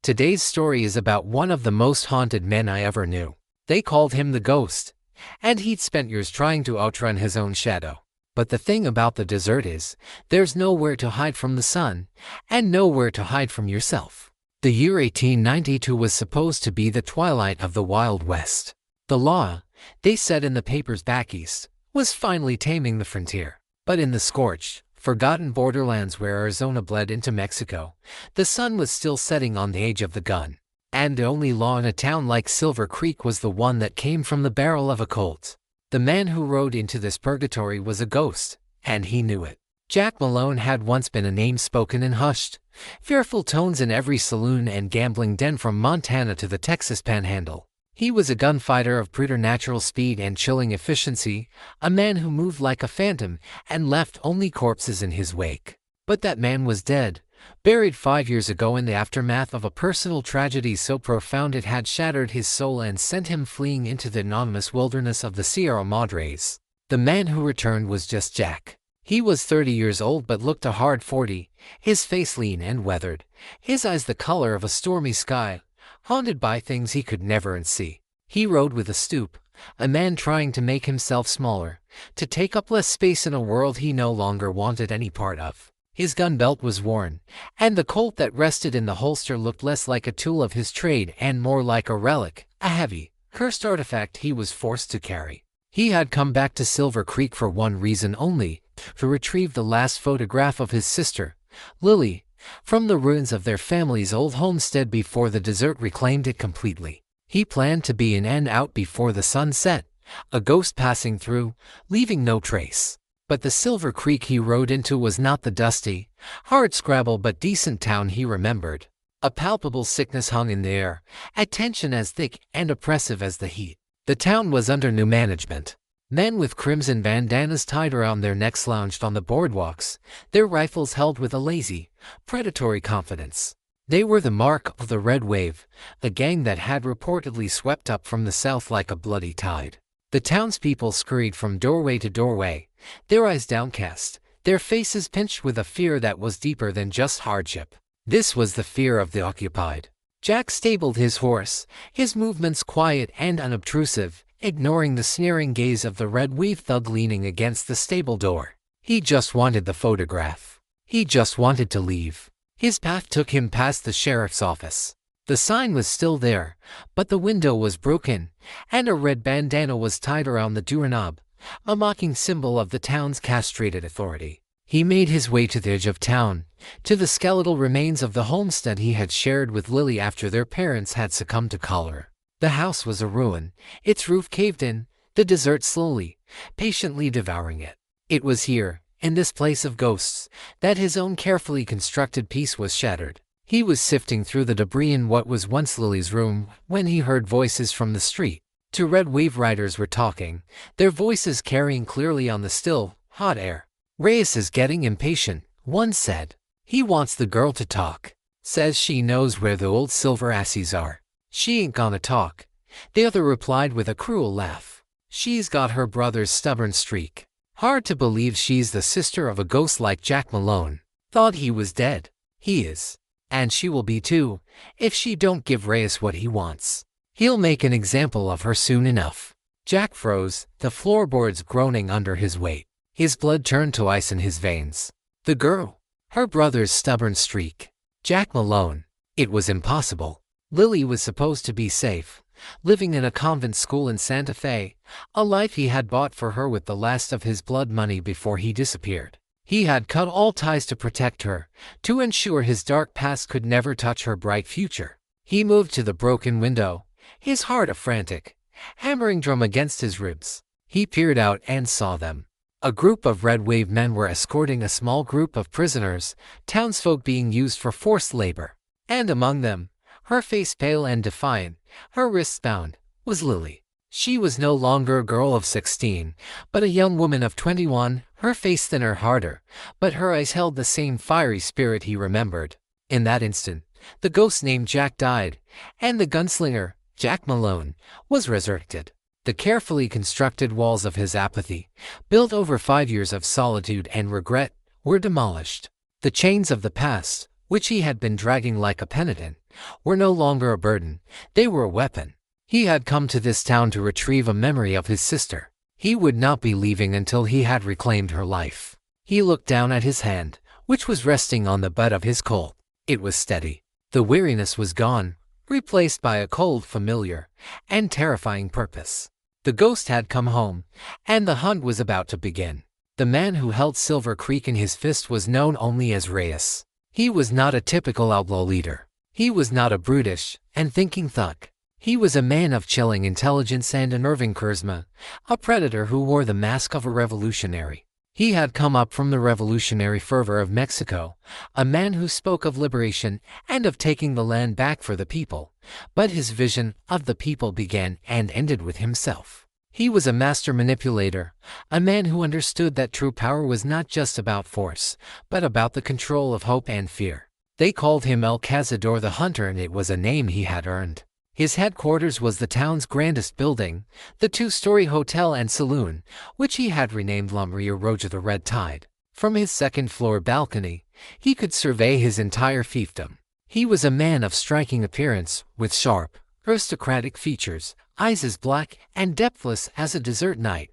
Today's story is about one of the most haunted men I ever knew. They called him the Ghost, and he'd spent years trying to outrun his own shadow. But the thing about the desert is, there's nowhere to hide from the sun, and nowhere to hide from yourself. The year 1892 was supposed to be the twilight of the Wild West. The law, they said in the papers back east, was finally taming the frontier. But in the scorched, forgotten borderlands where Arizona bled into Mexico, the sun was still setting on the edge of the gun. And the only law in a town like Silver Creek was the one that came from the barrel of a Colt. The man who rode into this purgatory was a ghost, and he knew it. Jack Malone had once been a name spoken in hushed, fearful tones in every saloon and gambling den from Montana to the Texas Panhandle. He was a gunfighter of preternatural speed and chilling efficiency, a man who moved like a phantom and left only corpses in his wake. But that man was dead, buried 5 years ago in the aftermath of a personal tragedy so profound it had shattered his soul and sent him fleeing into the anonymous wilderness of the Sierra Madres. The man who returned was just Jack. He was 30 years old but looked a hard 40, his face lean and weathered, his eyes the color of a stormy sky, haunted by things he could never unsee. He rode with a stoop, a man trying to make himself smaller, to take up less space in a world he no longer wanted any part of. His gun belt was worn, and the Colt that rested in the holster looked less like a tool of his trade and more like a relic, a heavy, cursed artifact he was forced to carry. He had come back to Silver Creek for one reason only, to retrieve the last photograph of his sister, Lily, from the ruins of their family's old homestead before the desert reclaimed it completely. He planned to be in and out before the sun set, a ghost passing through, leaving no trace. But the Silver Creek he rode into was not the dusty, hard-scrabble but decent town he remembered. A palpable sickness hung in the air, a tension as thick and oppressive as the heat. The town was under new management. Men with crimson bandanas tied around their necks lounged on the boardwalks, their rifles held with a lazy, predatory confidence. They were the mark of the Red Wave, the gang that had reportedly swept up from the south like a bloody tide. The townspeople scurried from doorway to doorway, their eyes downcast, their faces pinched with a fear that was deeper than just hardship. This was the fear of the occupied. Jack stabled his horse, his movements quiet and unobtrusive, ignoring the sneering gaze of the Red Wave thug leaning against the stable door. He just wanted the photograph. He just wanted to leave. His path took him past the sheriff's office. The sign was still there, but the window was broken, and a red bandana was tied around the doorknob, a mocking symbol of the town's castrated authority. He made his way to the edge of town, to the skeletal remains of the homestead he had shared with Lily after their parents had succumbed to cholera. The house was a ruin, its roof caved in, the desert slowly, patiently devouring it. It was here, in this place of ghosts, that his own carefully constructed peace was shattered. He was sifting through the debris in what was once Lily's room when he heard voices from the street. Two Red Wave riders were talking, their voices carrying clearly on the still, hot air. "Reyes is getting impatient," one said. "He wants the girl to talk. Says she knows where the old silver assies are." "She ain't gonna talk," the other replied with a cruel laugh. "She's got her brother's stubborn streak. Hard to believe she's the sister of a ghost like Jack Malone. Thought he was dead. He is. And she will be too, if she don't give Reyes what he wants. He'll make an example of her soon enough." Jack froze, the floorboards groaning under his weight. His blood turned to ice in his veins. The girl. Her brother's stubborn streak. Jack Malone. It was impossible. Lily was supposed to be safe, living in a convent school in Santa Fe, a life he had bought for her with the last of his blood money before he disappeared. He had cut all ties to protect her, to ensure his dark past could never touch her bright future. He moved to the broken window, his heart a frantic, hammering drum against his ribs. He peered out and saw them. A group of Red Wave men were escorting a small group of prisoners, townsfolk being used for forced labor. And among them, her face pale and defiant, her wrists bound, was Lily. She was no longer a girl of 16, but a young woman of 21, her face thinner, harder, but her eyes held the same fiery spirit he remembered. In that instant, the ghost named Jack died, and the gunslinger, Jack Malone, was resurrected. The carefully constructed walls of his apathy, built over 5 years of solitude and regret, were demolished. The chains of the past, which he had been dragging like a penitent, were no longer a burden, they were a weapon. He had come to this town to retrieve a memory of his sister. He would not be leaving until he had reclaimed her life. He looked down at his hand, which was resting on the butt of his Colt. It was steady. The weariness was gone, replaced by a cold, familiar, and terrifying purpose. The ghost had come home, and the hunt was about to begin. The man who held Silver Creek in his fist was known only as Reyes. He was not a typical outlaw leader. He was not a brutish and thinking thug. He was a man of chilling intelligence and unnerving charisma, a predator who wore the mask of a revolutionary. He had come up from the revolutionary fervor of Mexico, a man who spoke of liberation and of taking the land back for the people, but his vision of the people began and ended with himself. He was a master manipulator, a man who understood that true power was not just about force, but about the control of hope and fear. They called him El Cazador the Hunter, and it was a name he had earned. His headquarters was the town's grandest building, the two-story hotel and saloon, which he had renamed La Maria Roja, the Red Tide. From his second-floor balcony, he could survey his entire fiefdom. He was a man of striking appearance, with sharp, aristocratic features, eyes as black and depthless as a desert night,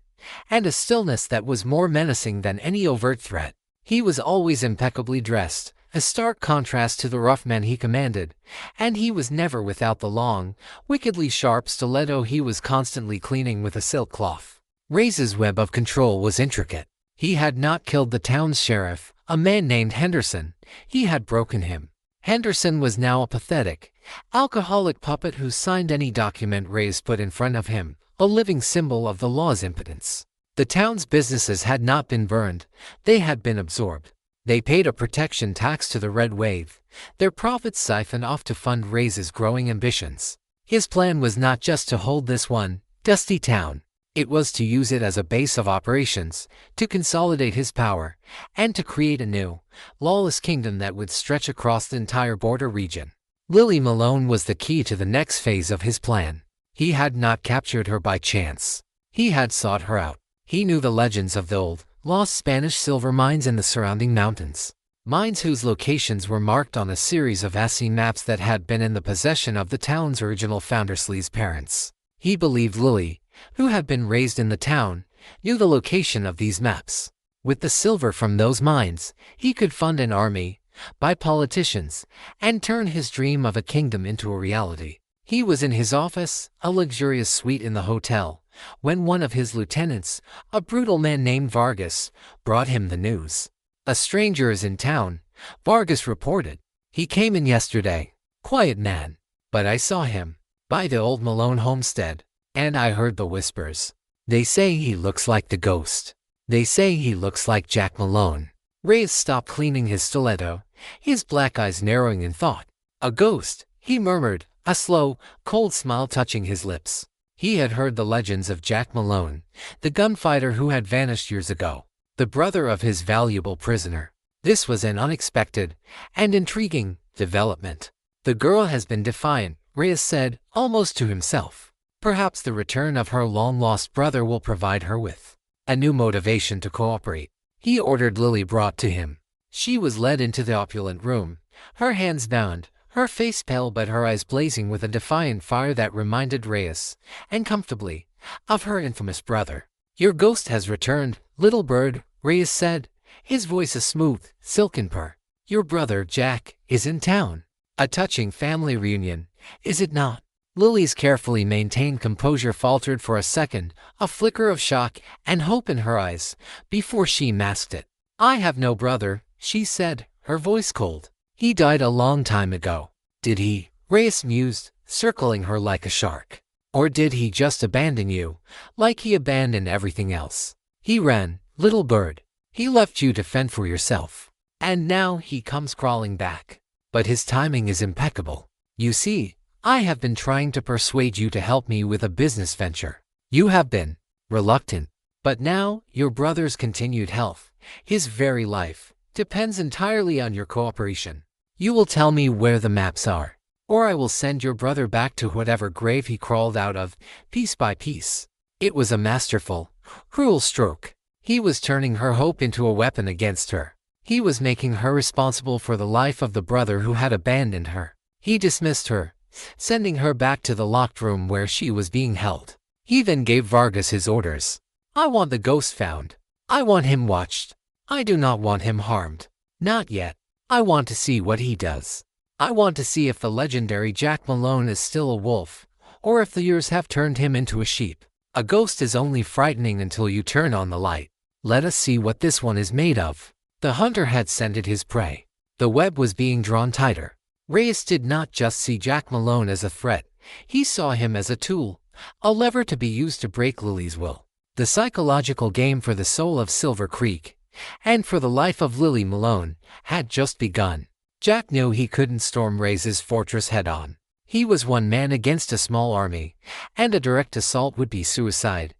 and a stillness that was more menacing than any overt threat. He was always impeccably dressed, a stark contrast to the rough men he commanded, and he was never without the long, wickedly sharp stiletto he was constantly cleaning with a silk cloth. Reyes's web of control was intricate. He had not killed the town's sheriff, a man named Henderson. He had broken him. Henderson was now a pathetic, alcoholic puppet who signed any document Reyes put in front of him, a living symbol of the law's impotence. The town's businesses had not been burned, they had been absorbed. They paid a protection tax to the Red Wave, their profits siphoned off to fund Reyes's growing ambitions. His plan was not just to hold this one dusty town. It was to use it as a base of operations, to consolidate his power, and to create a new, lawless kingdom that would stretch across the entire border region. Lily Malone was the key to the next phase of his plan. He had not captured her by chance. He had sought her out. He knew the legends of the old, lost Spanish silver mines in the surrounding mountains. Mines whose locations were marked on a series of assay maps that had been in the possession of the town's original founder Slee's parents. He believed Lily, who had been raised in the town, knew the location of these maps. With the silver from those mines, he could fund an army, buy politicians, and turn his dream of a kingdom into a reality. He was in his office, a luxurious suite in the hotel, when one of his lieutenants, a brutal man named Vargas, brought him the news. "A stranger is in town," Vargas reported. "He came in yesterday. Quiet man. But I saw him, by the old Malone homestead, and I heard the whispers. They say he looks like the ghost. They say he looks like Jack Malone." Reyes stopped cleaning his stiletto, his black eyes narrowing in thought. "A ghost," he murmured, a slow, cold smile touching his lips. He had heard the legends of Jack Malone, the gunfighter who had vanished years ago, the brother of his valuable prisoner. This was an unexpected and intriguing development. "The girl has been defiant," Reyes said, almost to himself. "Perhaps the return of her long-lost brother will provide her with a new motivation to cooperate." He ordered Lily brought to him. She was led into the opulent room, her hands bound, her face pale but her eyes blazing with a defiant fire that reminded Reyes, and comfortably, of her infamous brother. "Your ghost has returned, little bird," Reyes said, his voice a smooth, silken purr. "Your brother, Jack, is in town. A touching family reunion, is it not?" Lily's carefully maintained composure faltered for a second, a flicker of shock and hope in her eyes, before she masked it. "I have no brother," she said, her voice cold. "He died a long time ago." "Did he?" Reyes mused, circling her like a shark. "Or did he just abandon you, like he abandoned everything else? He ran, little bird. He left you to fend for yourself. And now he comes crawling back. But his timing is impeccable. You see, I have been trying to persuade you to help me with a business venture. You have been reluctant. But now, your brother's continued health, his very life, depends entirely on your cooperation. You will tell me where the maps are, or I will send your brother back to whatever grave he crawled out of, piece by piece." It was a masterful, cruel stroke. He was turning her hope into a weapon against her. He was making her responsible for the life of the brother who had abandoned her. He dismissed her, sending her back to the locked room where she was being held. He then gave Vargas his orders. I want the ghost found. I want him watched. I do not want him harmed. Not yet. I want to see what he does. I want to see if the legendary Jack Malone is still a wolf, or if the years have turned him into a sheep. A ghost is only frightening until you turn on the light. Let us see what this one is made of. The hunter had scented his prey. The web was being drawn tighter. Reyes did not just see Jack Malone as a threat. He saw him as a tool, a lever to be used to break Lily's will. The psychological game for the soul of Silver Creek, and for the life of Lily Malone, had just begun. Jack knew he couldn't storm Reyes' fortress head-on. He was one man against a small army, and a direct assault would be suicide,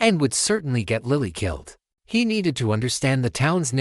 and would certainly get Lily killed. He needed to understand the town's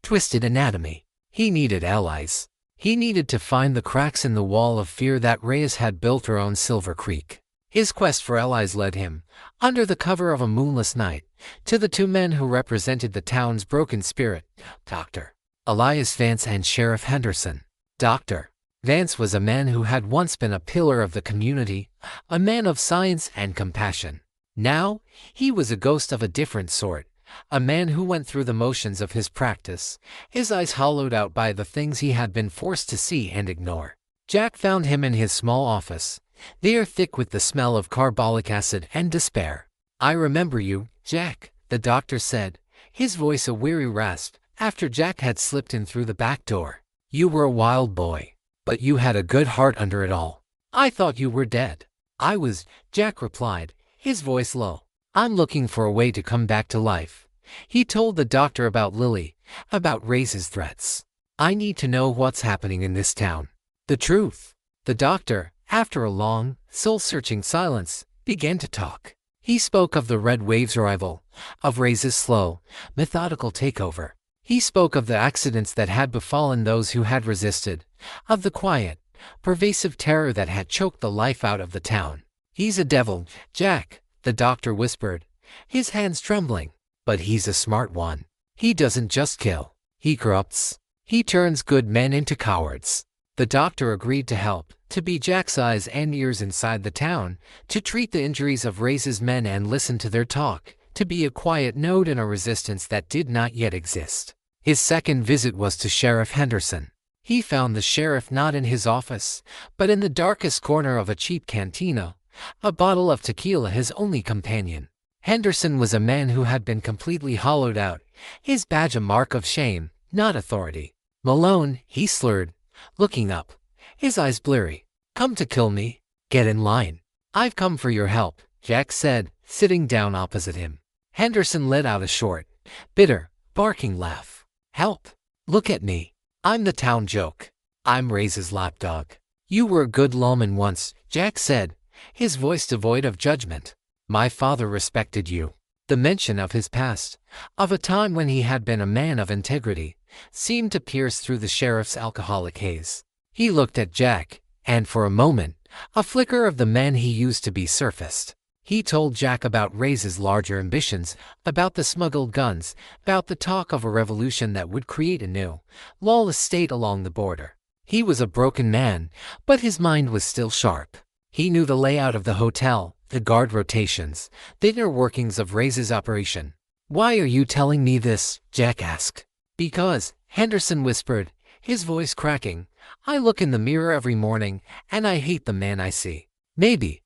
twisted anatomy. He needed allies. He needed to find the cracks in the wall of fear that Reyes had built around Silver Creek. His quest for allies led him, under the cover of a moonless night, to the two men who represented the town's broken spirit, Dr. Elias Vance and Sheriff Henderson. Dr. Vance was a man who had once been a pillar of the community, a man of science and compassion. Now, he was a ghost of a different sort, a man who went through the motions of his practice, his eyes hollowed out by the things he had been forced to see and ignore. Jack found him in his small office, there thick with the smell of carbolic acid and despair. I remember you, Jack, the doctor said, his voice a weary rasp, after Jack had slipped in through the back door. You were a wild boy, but you had a good heart under it all. I thought you were dead. I was, Jack replied, his voice low. I'm looking for a way to come back to life. He told the doctor about Lily, about Reyes' threats. I need to know what's happening in this town. The truth. The doctor, after a long, soul-searching silence, began to talk. He spoke of the Red Wave's arrival, of Reyes' slow, methodical takeover. He spoke of the accidents that had befallen those who had resisted, of the quiet, pervasive terror that had choked the life out of the town. He's a devil, Jack, the doctor whispered, his hands trembling. But he's a smart one. He doesn't just kill. He corrupts. He turns good men into cowards. The doctor agreed to help, to be Jack's eyes and ears inside the town, to treat the injuries of Reyes' men and listen to their talk, to be a quiet node in a resistance that did not yet exist. His second visit was to Sheriff Henderson. He found the sheriff not in his office, but in the darkest corner of a cheap cantina, a bottle of tequila his only companion. Henderson was a man who had been completely hollowed out, his badge a mark of shame, not authority. Malone, he slurred, looking up, his eyes bleary. Come to kill me? Get in line. I've come for your help, Jack said, sitting down opposite him. Henderson let out a short, bitter, barking laugh. Help? Look at me. I'm the town joke. I'm Reyes' lapdog. You were a good lawman once, Jack said, his voice devoid of judgment. My father respected you. The mention of his past, of a time when he had been a man of integrity, seemed to pierce through the sheriff's alcoholic haze. He looked at Jack, and for a moment, a flicker of the man he used to be surfaced. He told Jack about Reyes' larger ambitions, about the smuggled guns, about the talk of a revolution that would create a new, lawless state along the border. He was a broken man, but his mind was still sharp. He knew the layout of the hotel, the guard rotations, the inner workings of Reyes' operation. Why are you telling me this? Jack asked. Because, Henderson whispered, his voice cracking, I look in the mirror every morning, and I hate the man I see. Maybe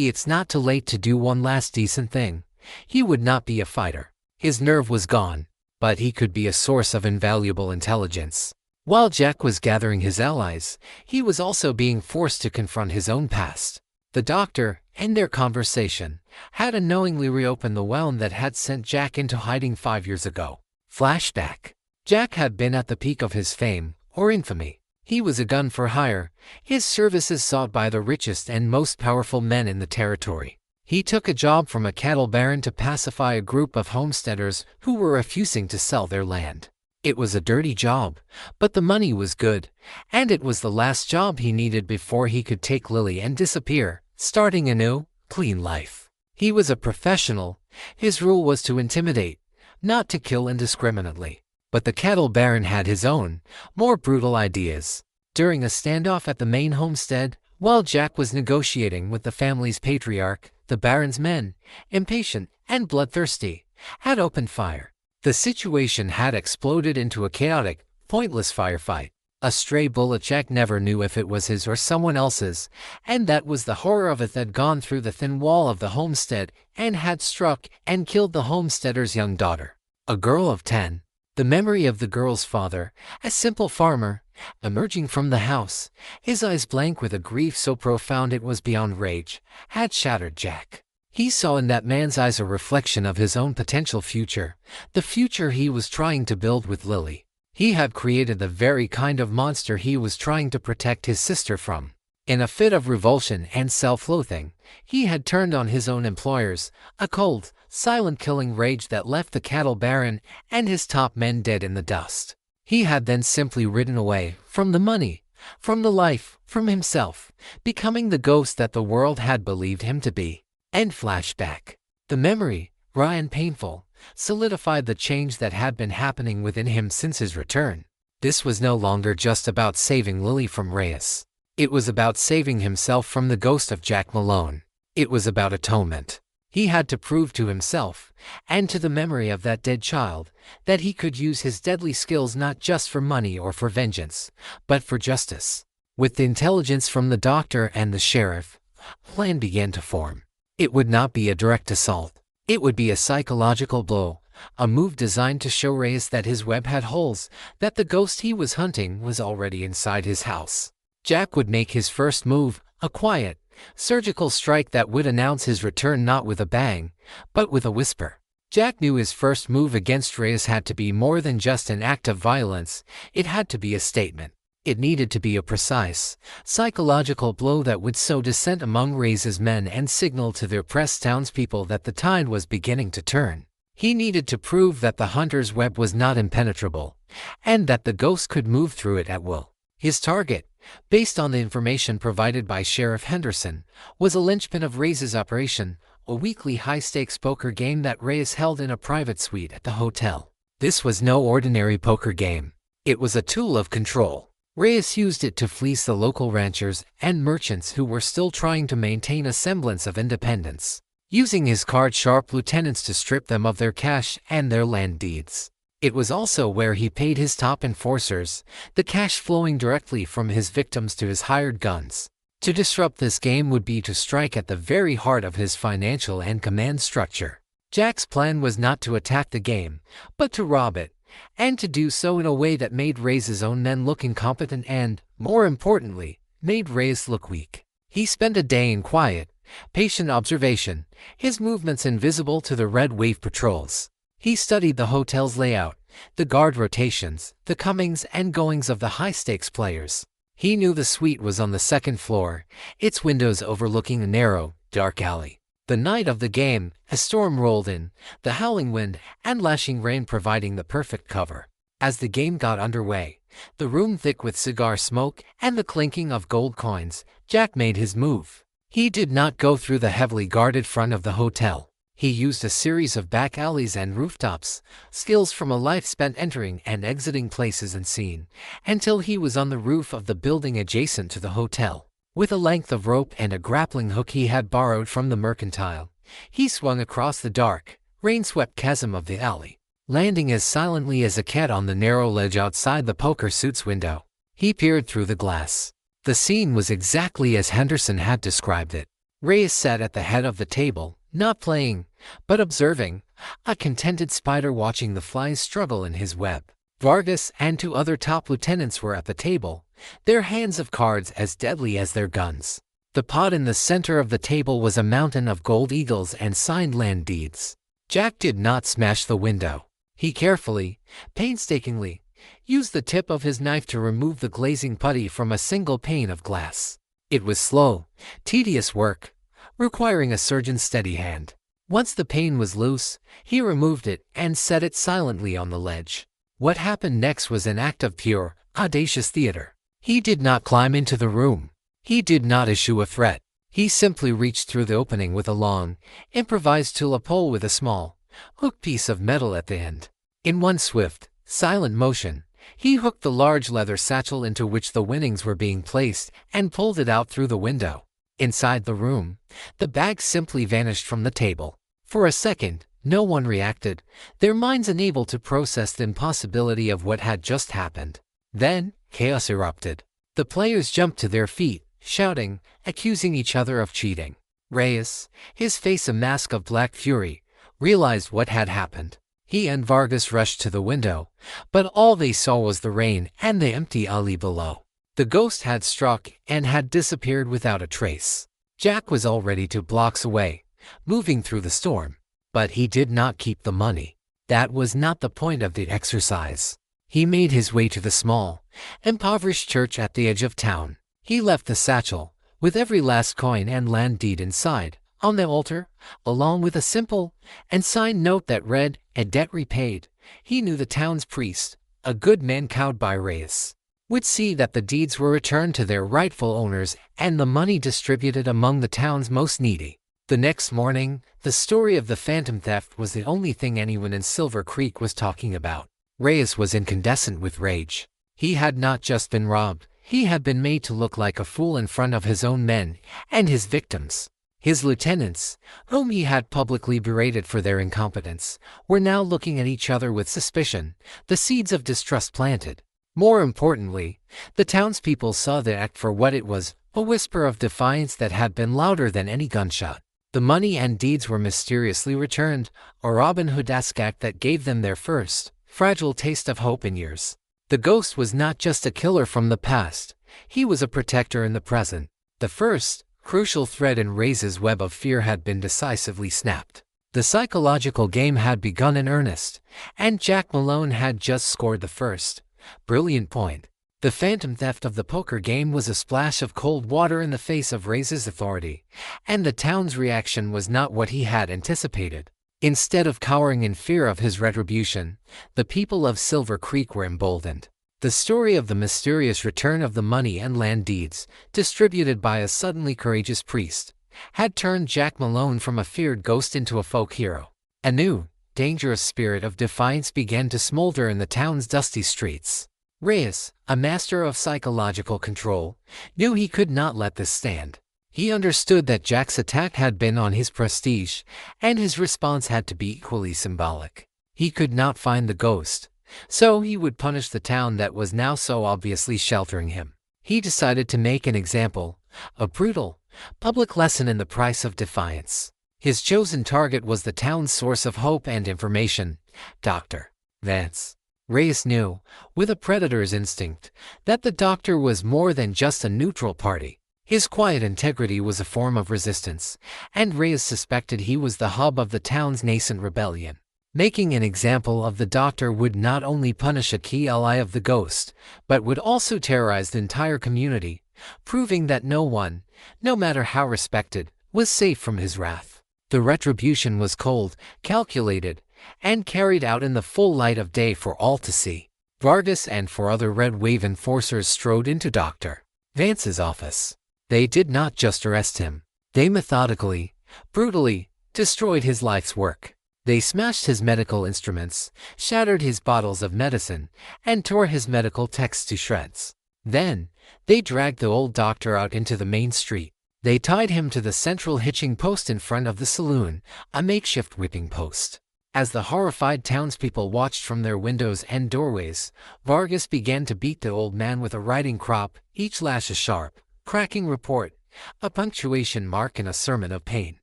it's not too late to do one last decent thing. He would not be a fighter. His nerve was gone, but he could be a source of invaluable intelligence. While Jack was gathering his allies, he was also being forced to confront his own past. The doctor, in their conversation, had unknowingly reopened the wound that had sent Jack into hiding 5 years ago. Flashback. Jack had been at the peak of his fame, or infamy. He was a gun for hire, his services sought by the richest and most powerful men in the territory. He took a job from a cattle baron to pacify a group of homesteaders who were refusing to sell their land. It was a dirty job, but the money was good, and it was the last job he needed before he could take Lily and disappear, starting a new, clean life. He was a professional. His rule was to intimidate, not to kill indiscriminately. But the cattle baron had his own, more brutal ideas. During a standoff at the main homestead, while Jack was negotiating with the family's patriarch, the Baron's men, impatient and bloodthirsty, had opened fire. The situation had exploded into a chaotic, pointless firefight. A stray bullet Jack never knew if it was his or someone else's, and that was the horror of it that had gone through the thin wall of the homestead and had struck and killed the homesteader's young daughter, a girl of 10. The memory of the girl's father, a simple farmer, emerging from the house, his eyes blank with a grief so profound it was beyond rage, had shattered Jack. He saw in that man's eyes a reflection of his own potential future, the future he was trying to build with Lily. He had created the very kind of monster he was trying to protect his sister from. In a fit of revulsion and self-loathing, he had turned on his own employers, a cold, silent killing rage that left the cattle baron and his top men dead in the dust. He had then simply ridden away from the money, from the life, from himself, becoming the ghost that the world had believed him to be. And flashback. The memory, raw and painful, solidified the change that had been happening within him since his return. This was no longer just about saving Lily from Reyes. It was about saving himself from the ghost of Jack Malone. It was about atonement. He had to prove to himself, and to the memory of that dead child, that he could use his deadly skills not just for money or for vengeance, but for justice. With the intelligence from the doctor and the sheriff, a plan began to form. It would not be a direct assault. It would be a psychological blow, a move designed to show Reyes that his web had holes, that the ghost he was hunting was already inside his house. Jack would make his first move, a quiet, surgical strike that would announce his return not with a bang, but with a whisper. Jack knew his first move against Reyes had to be more than just an act of violence, it had to be a statement. It needed to be a precise, psychological blow that would sow dissent among Reyes's men and signal to the oppressed townspeople that the tide was beginning to turn. He needed to prove that the hunter's web was not impenetrable, and that the ghost could move through it at will. His target, based on the information provided by Sheriff Henderson, was a linchpin of Reyes's operation, a weekly high-stakes poker game that Reyes held in a private suite at the hotel. This was no ordinary poker game. It was a tool of control. Reyes used it to fleece the local ranchers and merchants who were still trying to maintain a semblance of independence, using his card-sharp lieutenants to strip them of their cash and their land deeds. It was also where he paid his top enforcers, the cash flowing directly from his victims to his hired guns. To disrupt this game would be to strike at the very heart of his financial and command structure. Jack's plan was not to attack the game, but to rob it, and to do so in a way that made Reyes's own men look incompetent and, more importantly, made Reyes look weak. He spent a day in quiet, patient observation, his movements invisible to the Red Wave patrols. He studied the hotel's layout, the guard rotations, the comings and goings of the high-stakes players. He knew the suite was on the second floor, its windows overlooking a narrow, dark alley. The night of the game, a storm rolled in, the howling wind and lashing rain providing the perfect cover. As the game got underway, the room thick with cigar smoke and the clinking of gold coins, Jack made his move. He did not go through the heavily guarded front of the hotel. He used a series of back alleys and rooftops, skills from a life spent entering and exiting places unseen, until he was on the roof of the building adjacent to the hotel. With a length of rope and a grappling hook he had borrowed from the mercantile, he swung across the dark, rain-swept chasm of the alley, landing as silently as a cat on the narrow ledge outside the poker suit's window. He peered through the glass. The scene was exactly as Henderson had described it. Reyes sat at the head of the table, not playing, but observing, a contented spider watching the flies struggle in his web. Vargas and 2 other top lieutenants were at the table, their hands of cards as deadly as their guns. The pot in the center of the table was a mountain of gold eagles and signed land deeds. Jack did not smash the window. He carefully, painstakingly, used the tip of his knife to remove the glazing putty from a single pane of glass. It was slow, tedious work, requiring a surgeon's steady hand. Once the pane was loose, he removed it and set it silently on the ledge. What happened next was an act of pure, audacious theater. He did not climb into the room. He did not issue a threat. He simply reached through the opening with a long, improvised tula pole with a small, hooked piece of metal at the end. In one swift, silent motion, He hooked the large leather satchel into which the winnings were being placed and pulled it out through the window. Inside the room, the bag simply vanished from the table. For a second, no one reacted, their minds unable to process the impossibility of what had just happened. Then, chaos erupted. The players jumped to their feet, shouting, accusing each other of cheating. Reyes, his face a mask of black fury, realized what had happened. He and Vargas rushed to the window, but all they saw was the rain and the empty alley below. The ghost had struck and had disappeared without a trace. Jack was already 2 blocks away, moving through the storm. But he did not keep the money. That was not the point of the exercise. He made his way to the small, impoverished church at the edge of town. He left the satchel, with every last coin and land deed inside, on the altar, along with a simple and signed note that read, "A debt repaid." He knew the town's priest, a good man cowed by Reyes, would see that the deeds were returned to their rightful owners and the money distributed among the town's most needy. The next morning, the story of the phantom theft was the only thing anyone in Silver Creek was talking about. Reyes was incandescent with rage. He had not just been robbed, he had been made to look like a fool in front of his own men and his victims. His lieutenants, whom he had publicly berated for their incompetence, were now looking at each other with suspicion, the seeds of distrust planted. More importantly, the townspeople saw the act for what it was, a whisper of defiance that had been louder than any gunshot. The money and deeds were mysteriously returned, a Robin Hood-esque act that gave them their first, fragile taste of hope in years. The ghost was not just a killer from the past, he was a protector in the present. The first, crucial thread in Reyes's web of fear had been decisively snapped. The psychological game had begun in earnest, and Jack Malone had just scored the first, brilliant point. The phantom theft of the poker game was a splash of cold water in the face of Reyes's authority, and the town's reaction was not what he had anticipated. Instead of cowering in fear of his retribution, the people of Silver Creek were emboldened. The story of the mysterious return of the money and land deeds, distributed by a suddenly courageous priest, had turned Jack Malone from a feared ghost into a folk hero. A new, dangerous spirit of defiance began to smolder in the town's dusty streets. Reyes, a master of psychological control, knew he could not let this stand. He understood that Jack's attack had been on his prestige, and his response had to be equally symbolic. He could not find the ghost, so he would punish the town that was now so obviously sheltering him. He decided to make an example, a brutal, public lesson in the price of defiance. His chosen target was the town's source of hope and information, Dr. Vance. Reyes knew, with a predator's instinct, that the doctor was more than just a neutral party. His quiet integrity was a form of resistance, and Reyes suspected he was the hub of the town's nascent rebellion. Making an example of the doctor would not only punish a key ally of the ghost, but would also terrorize the entire community, proving that no one, no matter how respected, was safe from his wrath. The retribution was cold, calculated, and carried out in the full light of day for all to see. Vargas and 4 other Red Wave enforcers strode into Dr. Vance's office. They did not just arrest him. They methodically, brutally, destroyed his life's work. They smashed his medical instruments, shattered his bottles of medicine, and tore his medical texts to shreds. Then, they dragged the old doctor out into the main street. They tied him to the central hitching post in front of the saloon, a makeshift whipping post. As the horrified townspeople watched from their windows and doorways, Vargas began to beat the old man with a riding crop, each lash a sharp, cracking report, a punctuation mark and a sermon of pain.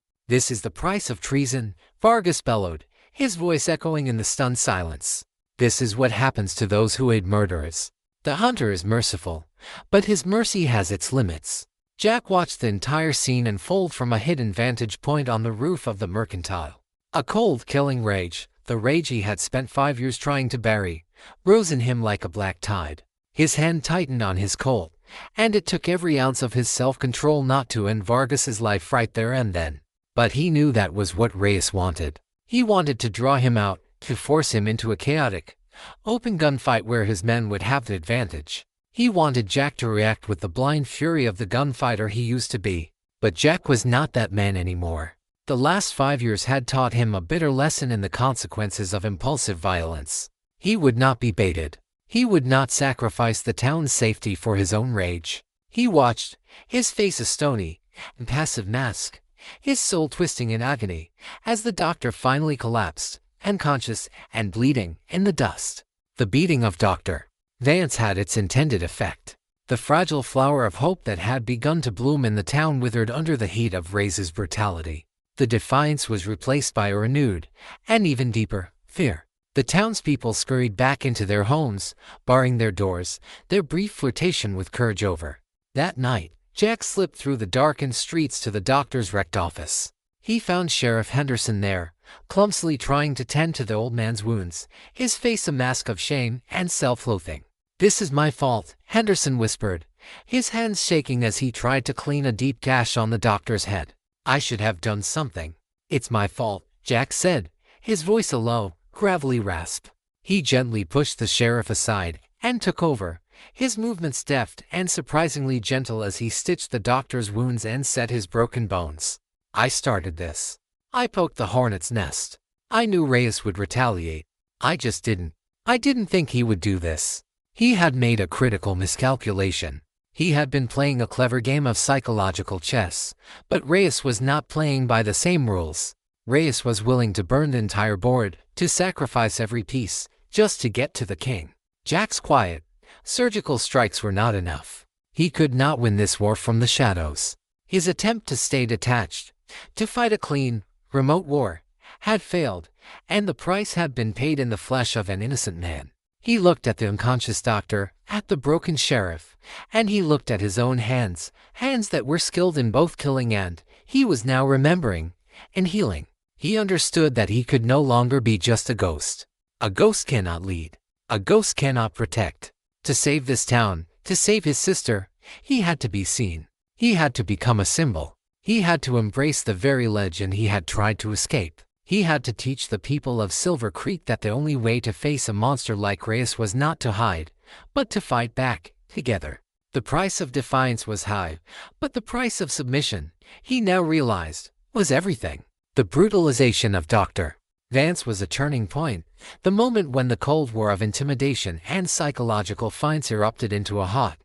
"This is the price of treason," Vargas bellowed, his voice echoing in the stunned silence. "This is what happens to those who aid murderers. The hunter is merciful, but his mercy has its limits." Jack watched the entire scene unfold from a hidden vantage point on the roof of the Mercantile. A cold, killing rage, the rage he had spent 5 years trying to bury, rose in him like a black tide. His hand tightened on his Colt, and it took every ounce of his self-control not to end Vargas's life right there and then. But he knew that was what Reyes wanted. He wanted to draw him out, to force him into a chaotic, open gunfight where his men would have the advantage. He wanted Jack to react with the blind fury of the gunfighter he used to be. But Jack was not that man anymore. The last 5 years had taught him a bitter lesson in the consequences of impulsive violence. He would not be baited. He would not sacrifice the town's safety for his own rage. He watched, his face a stony, impassive mask, his soul twisting in agony, as the doctor finally collapsed, unconscious and bleeding, in the dust. The beating of Dr. Vance had its intended effect. The fragile flower of hope that had begun to bloom in the town withered under the heat of Ray's brutality. The defiance was replaced by a renewed, and even deeper, fear. The townspeople scurried back into their homes, barring their doors, their brief flirtation with courage over. That night, Jack slipped through the darkened streets to the doctor's wrecked office. He found Sheriff Henderson there, clumsily trying to tend to the old man's wounds, his face a mask of shame and self-loathing. "This is my fault," Henderson whispered, his hands shaking as he tried to clean a deep gash on the doctor's head. "I should have done something." "It's my fault," Jack said, his voice a low, gravelly rasp. He gently pushed the sheriff aside and took over, his movements deft and surprisingly gentle as he stitched the doctor's wounds and set his broken bones. "I started this. I poked the hornet's nest. I knew Reyes would retaliate. I just didn't. I didn't think he would do this." He had made a critical miscalculation. He had been playing a clever game of psychological chess, but Reyes was not playing by the same rules. Reyes was willing to burn the entire board, to sacrifice every piece, just to get to the king. Jack's quiet, surgical strikes were not enough. He could not win this war from the shadows. His attempt to stay detached, to fight a clean, remote war, had failed, and the price had been paid in the flesh of an innocent man. He looked at the unconscious doctor, at the broken sheriff, and he looked at his own hands, hands that were skilled in both killing and, he was now remembering, and healing. He understood that he could no longer be just a ghost. A ghost cannot lead. A ghost cannot protect. To save this town, to save his sister, he had to be seen. He had to become a symbol. He had to embrace the very legend he had tried to escape. He had to teach the people of Silver Creek that the only way to face a monster like Reyes was not to hide, but to fight back, together. The price of defiance was high, but the price of submission, he now realized, was everything. The brutalization of Dr. Vance was a turning point, the moment when the Cold War of intimidation and psychological fights erupted into a hot,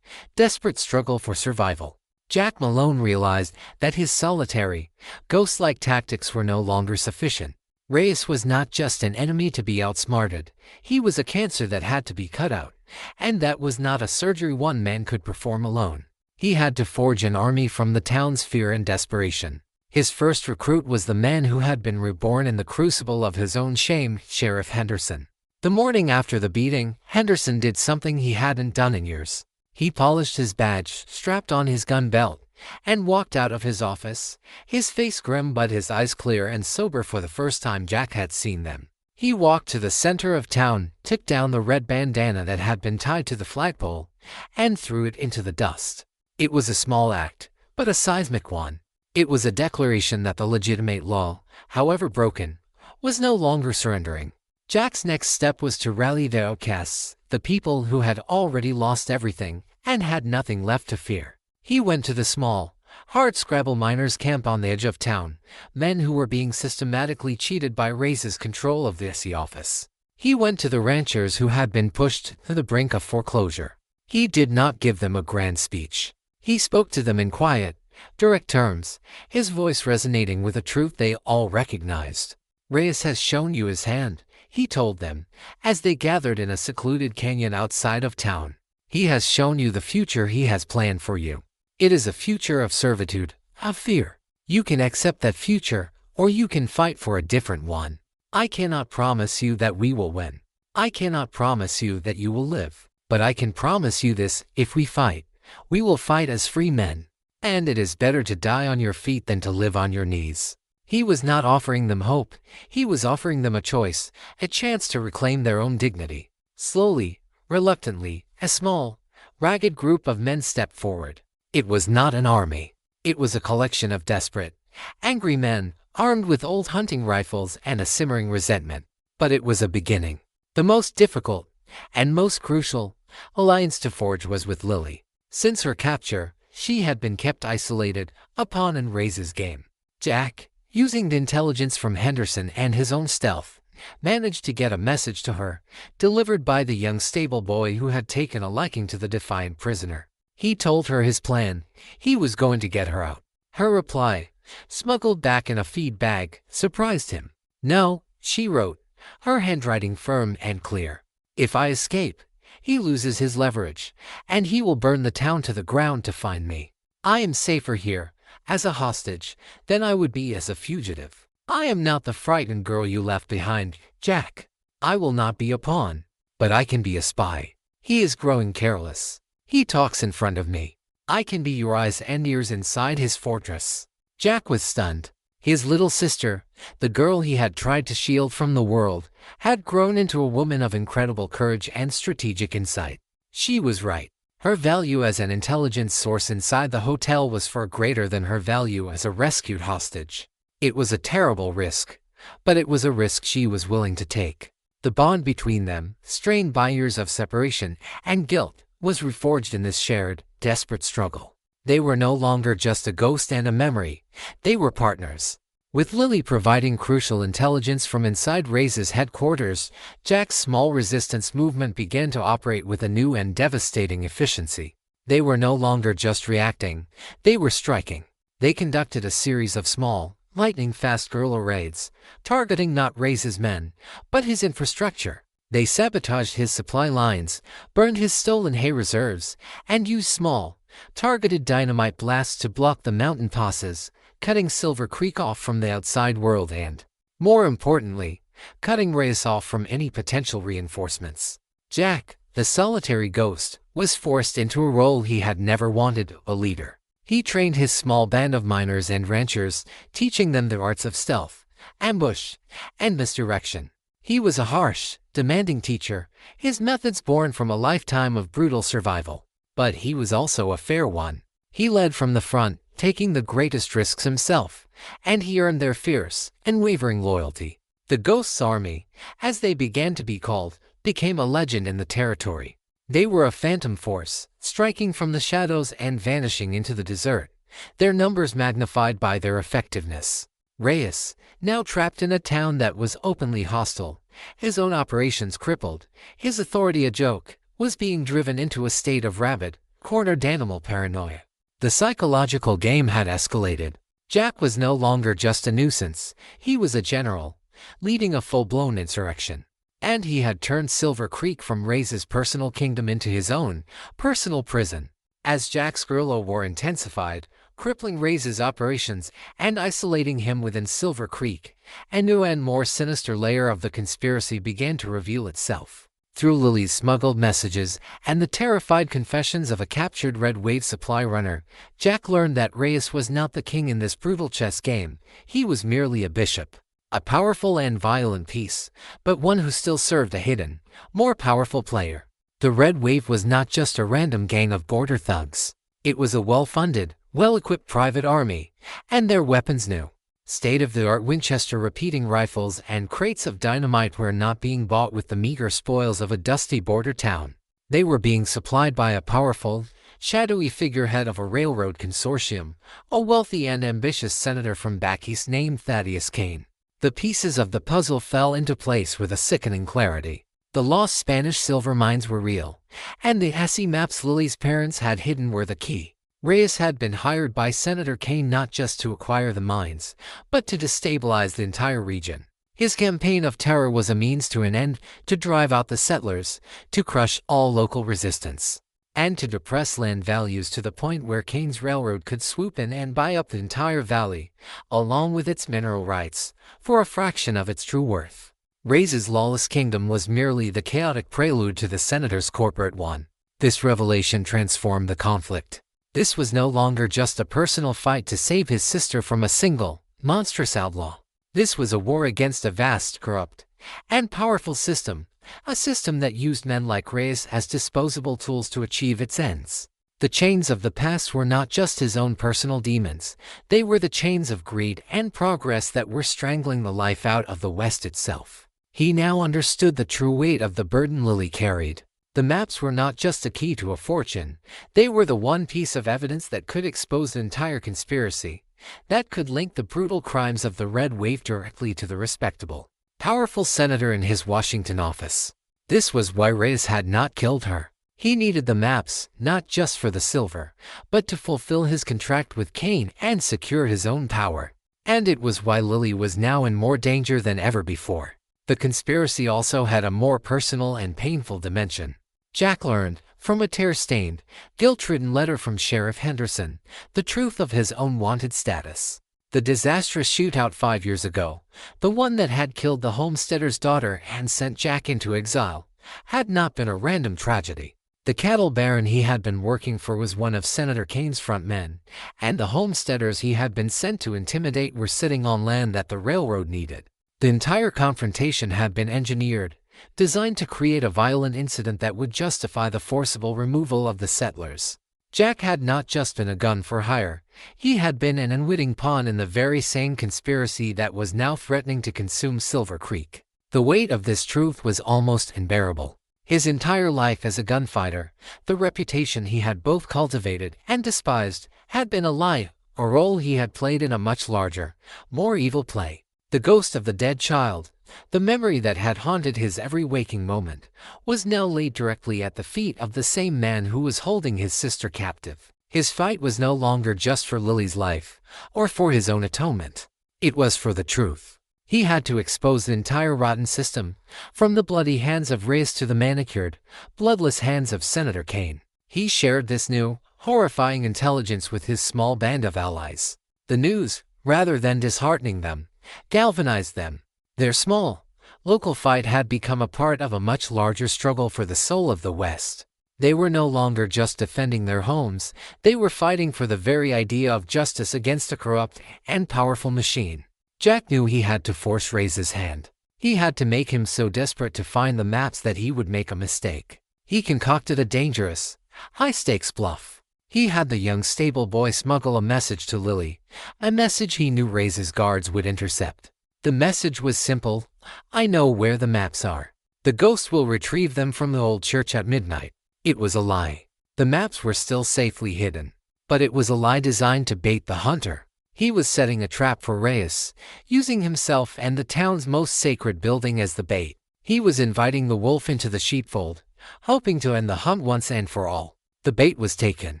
desperate struggle for survival. Jack Malone realized that his solitary, ghost-like tactics were no longer sufficient. Reyes was not just an enemy to be outsmarted, he was a cancer that had to be cut out, and that was not a surgery one man could perform alone. He had to forge an army from the town's fear and desperation. His first recruit was the man who had been reborn in the crucible of his own shame, Sheriff Henderson. The morning after the beating, Henderson did something he hadn't done in years. He polished his badge, strapped on his gun belt, and walked out of his office, his face grim but his eyes clear and sober for the first time Jack had seen them. He walked to the center of town, took down the red bandana that had been tied to the flagpole, and threw it into the dust. It was a small act, but a seismic one. It was a declaration that the legitimate law, however broken, was no longer surrendering. Jack's next step was to rally the outcasts, the people who had already lost everything and had nothing left to fear. He went to the small, hard-scrabble miners' camp on the edge of town, men who were being systematically cheated by Reyes' control of the SE office. He went to the ranchers who had been pushed to the brink of foreclosure. He did not give them a grand speech. He spoke to them in quiet, direct terms, his voice resonating with a truth they all recognized. "Reyes has shown you his hand," he told them, as they gathered in a secluded canyon outside of town. "He has shown you the future he has planned for you. It is a future of servitude, of fear. You can accept that future, or you can fight for a different one. I cannot promise you that we will win. I cannot promise you that you will live. But I can promise you this: if we fight, we will fight as free men. And it is better to die on your feet than to live on your knees." He was not offering them hope, he was offering them a choice, a chance to reclaim their own dignity. Slowly, reluctantly, a small, ragged group of men stepped forward. It was not an army. It was a collection of desperate, angry men, armed with old hunting rifles and a simmering resentment. But it was a beginning. The most difficult, and most crucial, alliance to forge was with Lily. Since her capture, she had been kept isolated, a pawn in Reyes' game. Jack, using the intelligence from Henderson and his own stealth, managed to get a message to her, delivered by the young stable boy who had taken a liking to the defiant prisoner. He told her his plan. He was going to get her out. Her reply, smuggled back in a feed bag, surprised him. "No," she wrote, her handwriting firm and clear. "If I escape, he loses his leverage, and he will burn the town to the ground to find me. I am safer here, as a hostage, than I would be as a fugitive. I am not the frightened girl you left behind, Jack. I will not be a pawn, but I can be a spy. He is growing careless. He talks in front of me. I can be your eyes and ears inside his fortress." Jack was stunned. His little sister, the girl he had tried to shield from the world, had grown into a woman of incredible courage and strategic insight. She was right. Her value as an intelligence source inside the hotel was far greater than her value as a rescued hostage. It was a terrible risk, but it was a risk she was willing to take. The bond between them, strained by years of separation and guilt, was reforged in this shared, desperate struggle. They were no longer just a ghost and a memory. They were partners. With Lily providing crucial intelligence from inside Reyes' headquarters, Jack's small resistance movement began to operate with a new and devastating efficiency. They were no longer just reacting. They were striking. They conducted a series of small, lightning-fast guerrilla raids, targeting not Reyes' men, but his infrastructure. They sabotaged his supply lines, burned his stolen hay reserves, and used small, targeted dynamite blasts to block the mountain passes, cutting Silver Creek off from the outside world and, more importantly, cutting Reyes off from any potential reinforcements. Jack, the solitary ghost, was forced into a role he had never wanted: a leader. He trained his small band of miners and ranchers, teaching them the arts of stealth, ambush, and misdirection. He was a harsh, demanding teacher, his methods born from a lifetime of brutal survival. But he was also a fair one. He led from the front, taking the greatest risks himself, and he earned their fierce, unwavering loyalty. The Ghost's Army, as they began to be called, became a legend in the territory. They were a phantom force, striking from the shadows and vanishing into the desert, their numbers magnified by their effectiveness. Reyes, now trapped in a town that was openly hostile, his own operations crippled, his authority a joke, was being driven into a state of rabid, cornered animal paranoia. The psychological game had escalated. Jack was no longer just a nuisance. He was a general, leading a full-blown insurrection. And he had turned Silver Creek from Reyes' personal kingdom into his own personal prison. As Jack's guerrilla war intensified, crippling Reyes' operations and isolating him within Silver Creek, a new and more sinister layer of the conspiracy began to reveal itself. Through Lily's smuggled messages and the terrified confessions of a captured Red Wave supply runner, Jack learned that Reyes was not the king in this brutal chess game. He was merely a bishop. A powerful and violent piece, but one who still served a hidden, more powerful player. The Red Wave was not just a random gang of border thugs. It was a well-funded, well-equipped private army, and their weapons new. State-of-the-art Winchester repeating rifles and crates of dynamite were not being bought with the meager spoils of a dusty border town. They were being supplied by a powerful, shadowy figurehead of a railroad consortium, a wealthy and ambitious senator from back east named Thaddeus Kane. The pieces of the puzzle fell into place with a sickening clarity. The lost Spanish silver mines were real, and the assay maps Lily's parents had hidden were the key. Reyes had been hired by Senator Kane not just to acquire the mines, but to destabilize the entire region. His campaign of terror was a means to an end, to drive out the settlers, to crush all local resistance, and to depress land values to the point where Kane's railroad could swoop in and buy up the entire valley, along with its mineral rights, for a fraction of its true worth. Reyes' lawless kingdom was merely the chaotic prelude to the senator's corporate one. This revelation transformed the conflict. This was no longer just a personal fight to save his sister from a single, monstrous outlaw. This was a war against a vast, corrupt, and powerful system, a system that used men like Reyes as disposable tools to achieve its ends. The chains of the past were not just his own personal demons. They were the chains of greed and progress that were strangling the life out of the West itself. He now understood the true weight of the burden Lily carried. The maps were not just a key to a fortune. They were the one piece of evidence that could expose the entire conspiracy, that could link the brutal crimes of the Red Wave directly to the respectable, powerful senator in his Washington office. This was why Reyes had not killed her. He needed the maps, not just for the silver, but to fulfill his contract with Cain and secure his own power. And it was why Lily was now in more danger than ever before. The conspiracy also had a more personal and painful dimension. Jack learned, from a tear-stained, guilt-ridden letter from Sheriff Henderson, the truth of his own wanted status. The disastrous shootout 5 years ago, the one that had killed the homesteader's daughter and sent Jack into exile, had not been a random tragedy. The cattle baron he had been working for was one of Senator Cain's front men, and the homesteaders he had been sent to intimidate were sitting on land that the railroad needed. The entire confrontation had been engineered, designed to create a violent incident that would justify the forcible removal of the settlers. Jack had not just been a gun for hire, he had been an unwitting pawn in the very same conspiracy that was now threatening to consume Silver Creek. The weight of this truth was almost unbearable. His entire life as a gunfighter, the reputation he had both cultivated and despised, had been a lie, a role he had played in a much larger, more evil play. The ghost of the dead child, the memory that had haunted his every waking moment, was now laid directly at the feet of the same man who was holding his sister captive. His fight was no longer just for Lily's life, or for his own atonement. It was for the truth. He had to expose the entire rotten system, from the bloody hands of Reyes to the manicured, bloodless hands of Senator Cain. He shared this new, horrifying intelligence with his small band of allies. The news, rather than disheartening them, galvanized them. Their small, local fight had become a part of a much larger struggle for the soul of the West. They were no longer just defending their homes, they were fighting for the very idea of justice against a corrupt and powerful machine. Jack knew he had to force Reyes' hand. He had to make him so desperate to find the maps that he would make a mistake. He concocted a dangerous, high-stakes bluff. He had the young stable boy smuggle a message to Lily, a message he knew Reyes' guards would intercept. The message was simple: "I know where the maps are. The ghost will retrieve them from the old church at midnight." It was a lie. The maps were still safely hidden. But it was a lie designed to bait the hunter. He was setting a trap for Reyes, using himself and the town's most sacred building as the bait. He was inviting the wolf into the sheepfold, hoping to end the hunt once and for all. The bait was taken.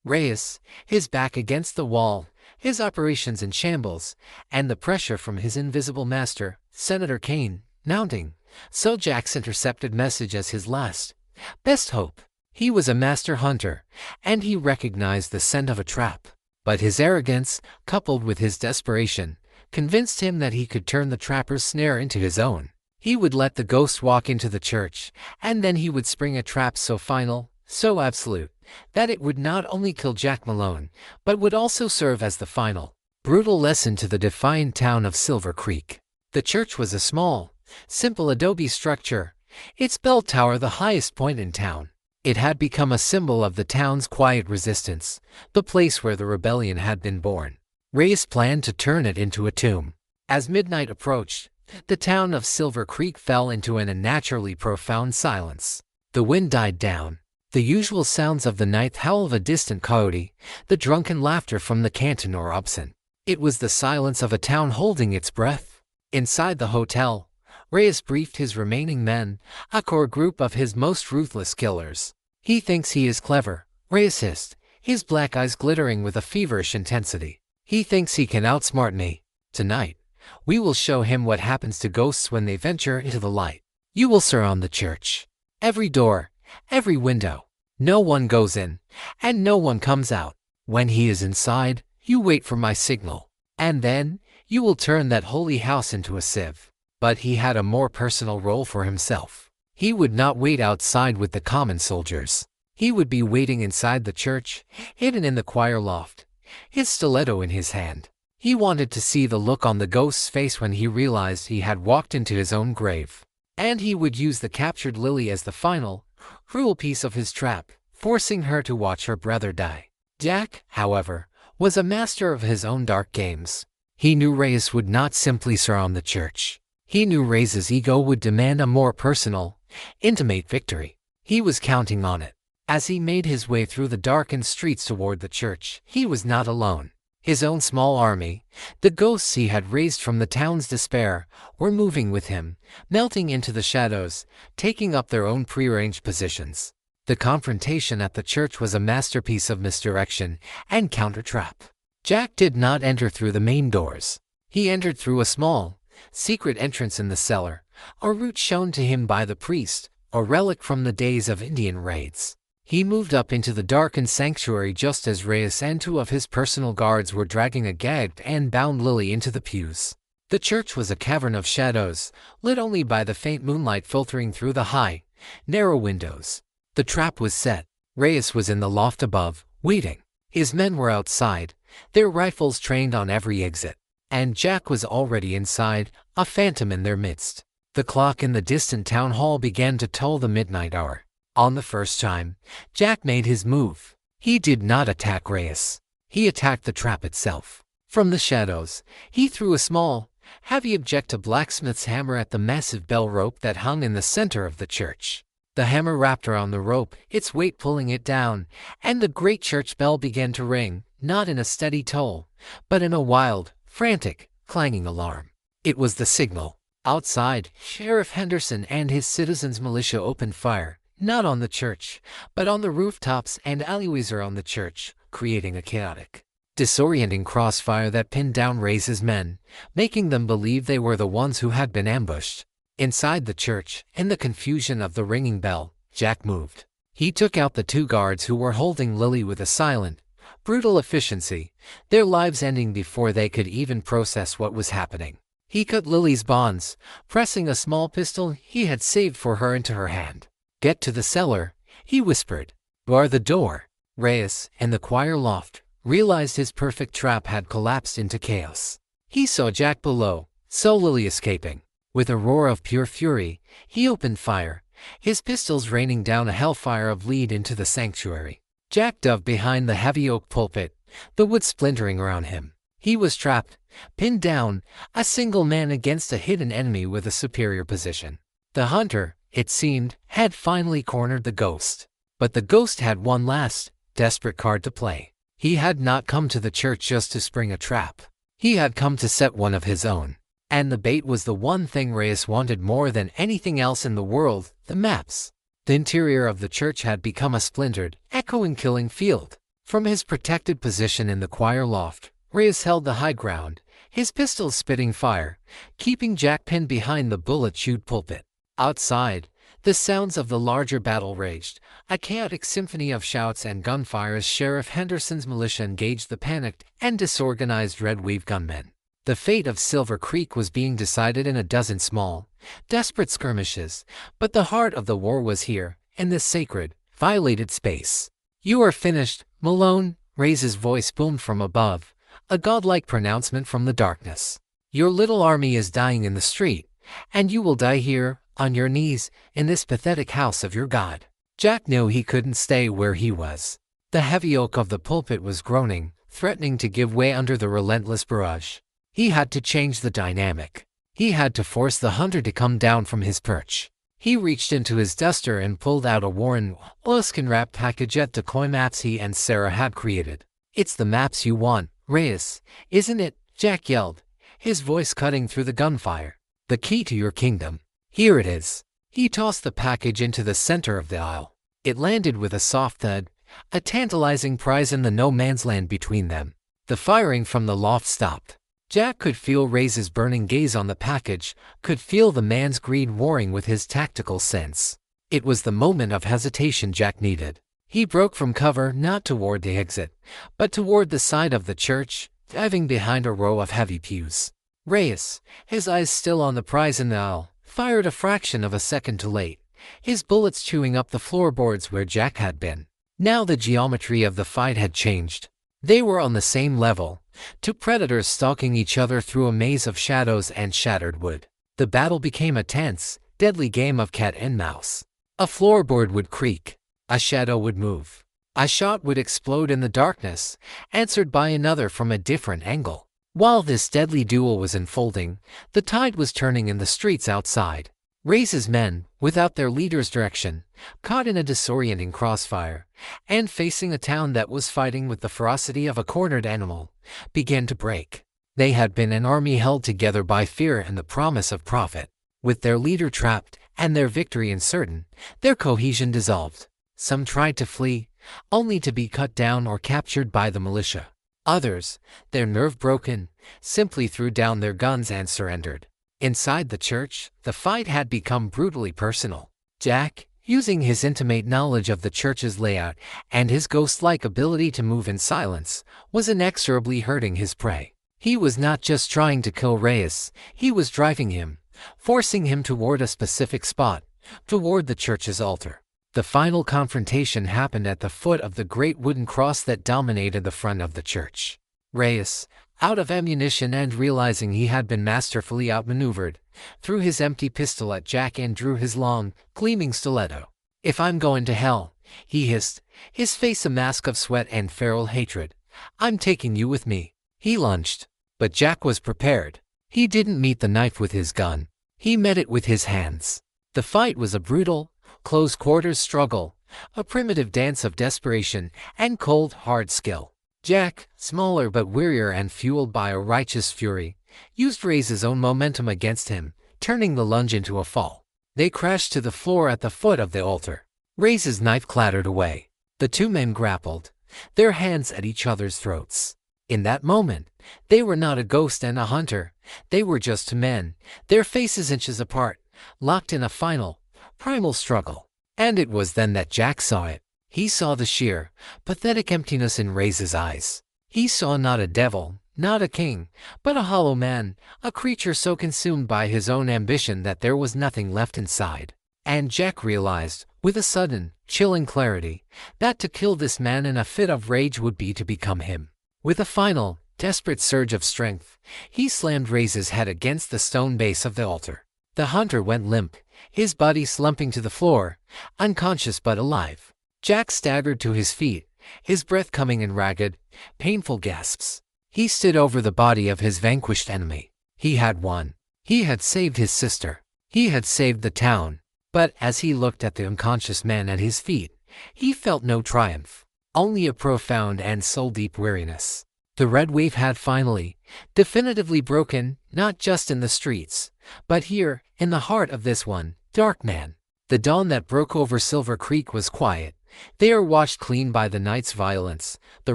Reyes, his back against the wall, his operations in shambles, and the pressure from his invisible master, Senator Cain, mounting, so Jack's intercepted message as his last, best hope. He was a master hunter, and he recognized the scent of a trap. But his arrogance, coupled with his desperation, convinced him that he could turn the trapper's snare into his own. He would let the ghost walk into the church, and then he would spring a trap so final, so absolute, that it would not only kill Jack Malone, but would also serve as the final, brutal lesson to the defiant town of Silver Creek. The church was a small, simple adobe structure, its bell tower the highest point in town. It had become a symbol of the town's quiet resistance, the place where the rebellion had been born. Reyes planned to turn it into a tomb. As midnight approached, the town of Silver Creek fell into an unnaturally profound silence. The wind died down. The usual sounds of the night howl of a distant coyote, the drunken laughter from the canton were absent. It was the silence of a town holding its breath. Inside the hotel, Reyes briefed his remaining men, a core group of his most ruthless killers. "He thinks he is clever," Reyes hissed, his black eyes glittering with a feverish intensity. "He thinks he can outsmart me. Tonight, we will show him what happens to ghosts when they venture into the light. You will surround the church. Every door, every window. No one goes in, and no one comes out. When he is inside, you wait for my signal. And then, you will turn that holy house into a sieve." But he had a more personal role for himself. He would not wait outside with the common soldiers. He would be waiting inside the church, hidden in the choir loft, his stiletto in his hand. He wanted to see the look on the ghost's face when he realized he had walked into his own grave. And he would use the captured Lily as the final, cruel piece of his trap, forcing her to watch her brother die. Jack, however, was a master of his own dark games. He knew Reyes would not simply surround the church. He knew Reyes' ego would demand a more personal, intimate victory. He was counting on it. As he made his way through the darkened streets toward the church, he was not alone. His own small army, the ghosts he had raised from the town's despair, were moving with him, melting into the shadows, taking up their own prearranged positions. The confrontation at the church was a masterpiece of misdirection and counter-trap. Jack did not enter through the main doors. He entered through a small, secret entrance in the cellar, a route shown to him by the priest, a relic from the days of Indian raids. He moved up into the darkened sanctuary just as Reyes and two of his personal guards were dragging a gagged and bound Lily into the pews. The church was a cavern of shadows, lit only by the faint moonlight filtering through the high, narrow windows. The trap was set. Reyes was in the loft above, waiting. His men were outside, their rifles trained on every exit. And Jack was already inside, a phantom in their midst. The clock in the distant town hall began to toll the midnight hour. On the first time, Jack made his move. He did not attack Reyes. He attacked the trap itself. From the shadows, he threw a small, heavy object, a blacksmith's hammer, at the massive bell rope that hung in the center of the church. The hammer wrapped around the rope, its weight pulling it down, and the great church bell began to ring, not in a steady toll, but in a wild, frantic, clanging alarm. It was the signal. Outside, Sheriff Henderson and his citizens' militia opened fire, not on the church, but on the rooftops and alleyways around the church, creating a chaotic, disorienting crossfire that pinned down Reyes' men, making them believe they were the ones who had been ambushed. Inside the church, in the confusion of the ringing bell, Jack moved. He took out the two guards who were holding Lily with a silent, brutal efficiency, their lives ending before they could even process what was happening. He cut Lily's bonds, pressing a small pistol he had saved for her into her hand. "Get to the cellar," he whispered. "Bar the door." Reyes, in the choir loft, realized his perfect trap had collapsed into chaos. He saw Jack below, saw Lily escaping. With a roar of pure fury, he opened fire, his pistols raining down a hellfire of lead into the sanctuary. Jack dove behind the heavy oak pulpit, the wood splintering around him. He was trapped, pinned down, a single man against a hidden enemy with a superior position. The hunter, it seemed, had finally cornered the ghost. But the ghost had one last, desperate card to play. He had not come to the church just to spring a trap. He had come to set one of his own. And the bait was the one thing Reyes wanted more than anything else in the world, the maps. The interior of the church had become a splintered, echoing killing field. From his protected position in the choir loft, Reyes held the high ground, his pistols spitting fire, keeping Jack pinned behind the bullet-chewed pulpit. Outside, the sounds of the larger battle raged, a chaotic symphony of shouts and gunfire as Sheriff Henderson's militia engaged the panicked and disorganized Red Wave gunmen. The fate of Silver Creek was being decided in a dozen small, desperate skirmishes, but the heart of the war was here, in this sacred, violated space. "You are finished, Malone," Reyes' voice boomed from above, a godlike pronouncement from the darkness. "Your little army is dying in the street, and you will die here, on your knees, in this pathetic house of your God." Jack knew he couldn't stay where he was. The heavy oak of the pulpit was groaning, threatening to give way under the relentless barrage. He had to change the dynamic. He had to force the hunter to come down from his perch. He reached into his duster and pulled out a worn, oilskin-wrapped package of decoy maps he and Sarah had created. "It's the maps you want, Reyes, isn't it?" Jack yelled, his voice cutting through the gunfire. "The key to your kingdom. Here it is." He tossed the package into the center of the aisle. It landed with a soft thud, a tantalizing prize in the no-man's land between them. The firing from the loft stopped. Jack could feel Reyes' burning gaze on the package, could feel the man's greed warring with his tactical sense. It was the moment of hesitation Jack needed. He broke from cover not toward the exit, but toward the side of the church, diving behind a row of heavy pews. Reyes, his eyes still on the prize in the aisle, fired a fraction of a second too late, his bullets chewing up the floorboards where Jack had been. Now the geometry of the fight had changed. They were on the same level, two predators stalking each other through a maze of shadows and shattered wood. The battle became a tense, deadly game of cat and mouse. A floorboard would creak, a shadow would move, a shot would explode in the darkness, answered by another from a different angle. While this deadly duel was unfolding, the tide was turning in the streets outside. Reyes' men, without their leader's direction, caught in a disorienting crossfire, and facing a town that was fighting with the ferocity of a cornered animal, began to break. They had been an army held together by fear and the promise of profit. With their leader trapped and their victory uncertain, their cohesion dissolved. Some tried to flee, only to be cut down or captured by the militia. Others, their nerve broken, simply threw down their guns and surrendered. Inside the church, the fight had become brutally personal. Jack, using his intimate knowledge of the church's layout and his ghost-like ability to move in silence, was inexorably hurting his prey. He was not just trying to kill Reyes, he was driving him, forcing him toward a specific spot, toward the church's altar. The final confrontation happened at the foot of the great wooden cross that dominated the front of the church. Reyes, out of ammunition and realizing he had been masterfully outmaneuvered, threw his empty pistol at Jack and drew his long, gleaming stiletto. "If I'm going to hell," he hissed, his face a mask of sweat and feral hatred, "I'm taking you with me." He lunged, but Jack was prepared. He didn't meet the knife with his gun. He met it with his hands. The fight was a brutal, close-quarters struggle, a primitive dance of desperation and cold, hard skill. Jack, smaller but wearier and fueled by a righteous fury, used Reyes' own momentum against him, turning the lunge into a fall. They crashed to the floor at the foot of the altar. Reyes' knife clattered away. The two men grappled, their hands at each other's throats. In that moment, they were not a ghost and a hunter. They were just two men, their faces inches apart, locked in a final, primal struggle. And it was then that Jack saw it. He saw the sheer, pathetic emptiness in Reyes' eyes. He saw not a devil, not a king, but a hollow man, a creature so consumed by his own ambition that there was nothing left inside. And Jack realized, with a sudden, chilling clarity, that to kill this man in a fit of rage would be to become him. With a final, desperate surge of strength, he slammed Reyes' head against the stone base of the altar. The hunter went limp, his body slumping to the floor, unconscious but alive. Jack staggered to his feet, his breath coming in ragged, painful gasps. He stood over the body of his vanquished enemy. He had won. He had saved his sister. He had saved the town. But as he looked at the unconscious man at his feet, he felt no triumph, only a profound and soul-deep weariness. The red wave had finally, definitively broken, not just in the streets, but here, in the heart of this one, dark man. The dawn that broke over Silver Creek was quiet. They are washed clean by the night's violence, the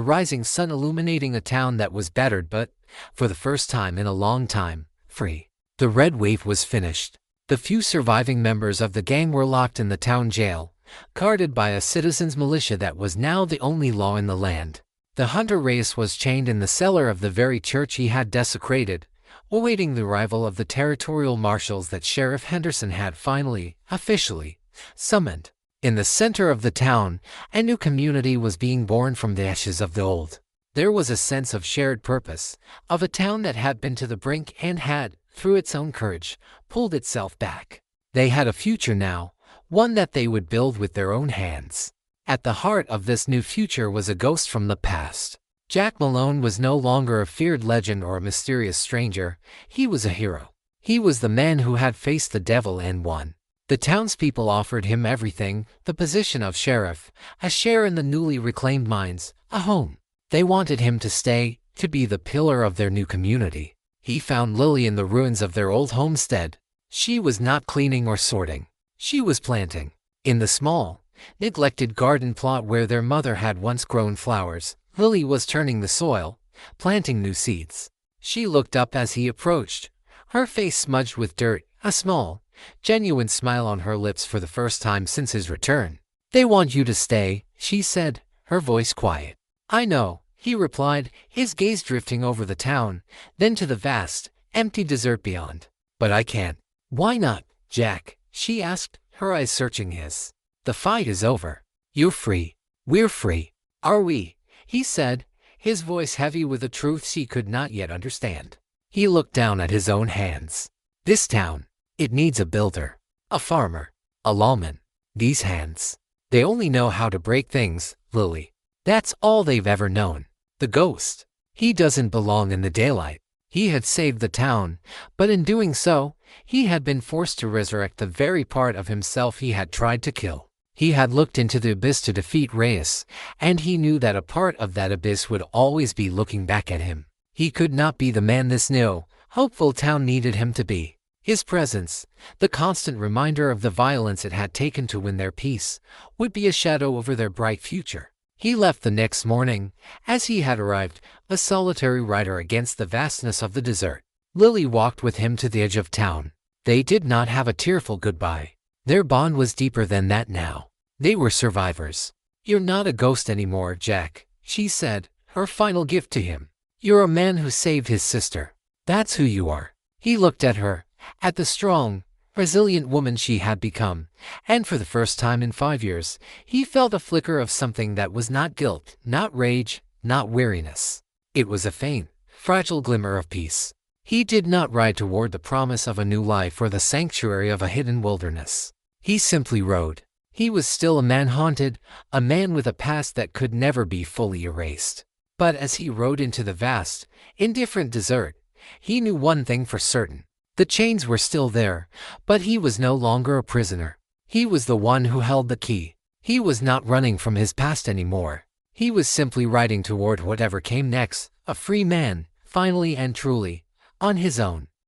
rising sun illuminating a town that was battered but, for the first time in a long time, free. The red wave was finished. The few surviving members of the gang were locked in the town jail, guarded by a citizens' militia that was now the only law in the land. The hunter Reyes was chained in the cellar of the very church he had desecrated, awaiting the arrival of the territorial marshals that Sheriff Henderson had finally, officially, summoned. In the center of the town, a new community was being born from the ashes of the old. There was a sense of shared purpose, of a town that had been to the brink and had, through its own courage, pulled itself back. They had a future now, one that they would build with their own hands. At the heart of this new future was a ghost from the past. Jack Malone was no longer a feared legend or a mysterious stranger. He was a hero. He was the man who had faced the devil and won. The townspeople offered him everything: the position of sheriff, a share in the newly reclaimed mines, a home. They wanted him to stay, to be the pillar of their new community. He found Lily in the ruins of their old homestead. She was not cleaning or sorting. She was planting. In the small, neglected garden plot where their mother had once grown flowers, Lily was turning the soil, planting new seeds. She looked up as he approached, her face smudged with dirt, a small, genuine smile on her lips for the first time since his return. "They want you to stay," she said, her voice quiet. "I know," he replied, his gaze drifting over the town, then to the vast, empty desert beyond. "But I can't." "Why not, Jack?" she asked, her eyes searching his. "The fight is over. You're free. We're free." "Are we?" he said, his voice heavy with a truth she could not yet understand. He looked down at his own hands. "This town, it needs a builder, a farmer, a lawman. These hands, they only know how to break things, Lily. That's all they've ever known. The ghost, he doesn't belong in the daylight. He had saved the town, but in doing so, he had been forced to resurrect the very part of himself he had tried to kill. He had looked into the abyss to defeat Reyes, and he knew that a part of that abyss would always be looking back at him. He could not be the man this new, hopeful town needed him to be. His presence, the constant reminder of the violence it had taken to win their peace, would be a shadow over their bright future. He left the next morning, as he had arrived, a solitary rider against the vastness of the desert. Lily walked with him to the edge of town. They did not have a tearful goodbye. Their bond was deeper than that now. They were survivors. "You're not a ghost anymore, Jack," she said, her final gift to him. "You're a man who saved his sister. That's who you are." He looked at her, at the strong, resilient woman she had become, and for the first time in 5 years, he felt a flicker of something that was not guilt, not rage, not weariness. It was a faint, fragile glimmer of peace. He did not ride toward the promise of a new life or the sanctuary of a hidden wilderness. He simply rode. He was still a man haunted, a man with a past that could never be fully erased. But as he rode into the vast, indifferent desert, he knew one thing for certain. The chains were still there, but he was no longer a prisoner. He was the one who held the key. He was not running from his past anymore. He was simply riding toward whatever came next, a free man, finally and truly, on his own.